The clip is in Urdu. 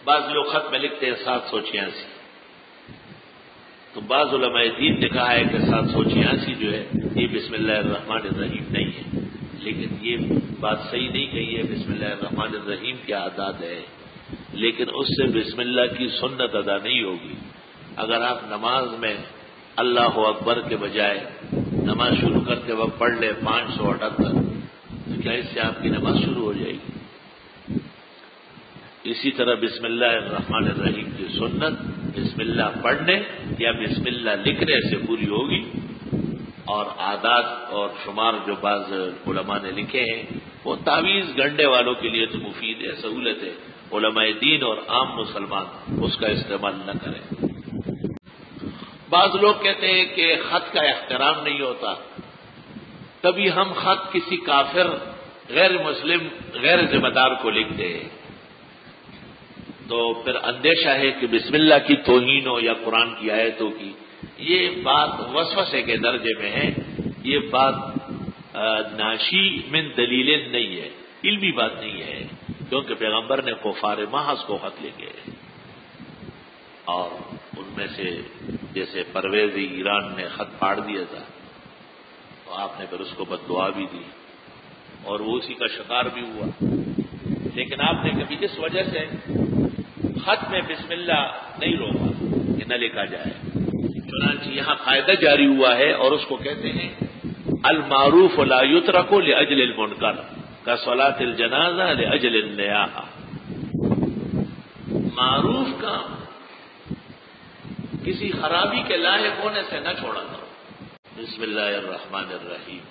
بعض لوگ خط میں لکھتے ہیں 786، تو بعض علماء دین نے کہا ہے کہ 786 جو ہے یہ بسم اللہ الرحمن الرحیم نہیں ہے، لیکن یہ بات صحیح نہیں کہی ہے، بسم اللہ الرحمن الرحیم کیا اعداد ہے، لیکن اس سے بسم اللہ کی سنت ادا نہیں ہوگی۔ اگر آپ نماز میں اللہ اکبر کے بجائے نماز شروع کرتے وقت پڑھ لیں 578، تو کیا اس سے آپ کی نماز شروع ہو جائے گی؟ اسی طرح بسم اللہ الرحمن الرحیم کی سنت بسم اللہ پڑھنے یا بسم اللہ لکھنے سے پوری ہوگی، اور اعداد اور شمار جو بعض علماء نے لکھے ہیں وہ تعویذ گنڈے والوں کے لیے تو مفید ہے، سہولت ہے، علماء دین اور عام مسلمان اس کا استعمال نہ کریں۔ بعض لوگ کہتے ہیں کہ خط کا احترام نہیں ہوتا، کبھی ہم خط کسی کافر غیر مسلم غیر ذمہ دار کو لکھتے ہیں تو پھر اندیشہ ہے کہ بسم اللہ کی توہین ہو یا قرآن کی آیتوں کی۔ یہ بات وسوسے کے درجے میں ہے، یہ بات ناشی من دلیل نہیں ہے، علمی بات نہیں ہے، کیونکہ پیغمبر نے کفار محض کو خط لکھے اور ان میں سے جیسے پرویز ایران نے خط پاڑ دیا تھا تو آپ نے پھر اس کو بد دعا بھی دی اور وہ اسی کا شکار بھی ہوا، لیکن آپ نے کبھی اس وجہ سے خط میں بسم اللہ نہیں روکا کہ نہ لکھا جائے۔ چنانچہ یہاں قاعدہ جاری ہوا ہے اور اس کو کہتے ہیں المعروف لا یترک لاجل المنکر کصلاۃ الجنازہ لاجل النیاحہ۔ معروف کام کسی خرابی کے لاحق ہونے سے نہ چھوڑا کرو۔ بسم اللہ الرحمن الرحیم۔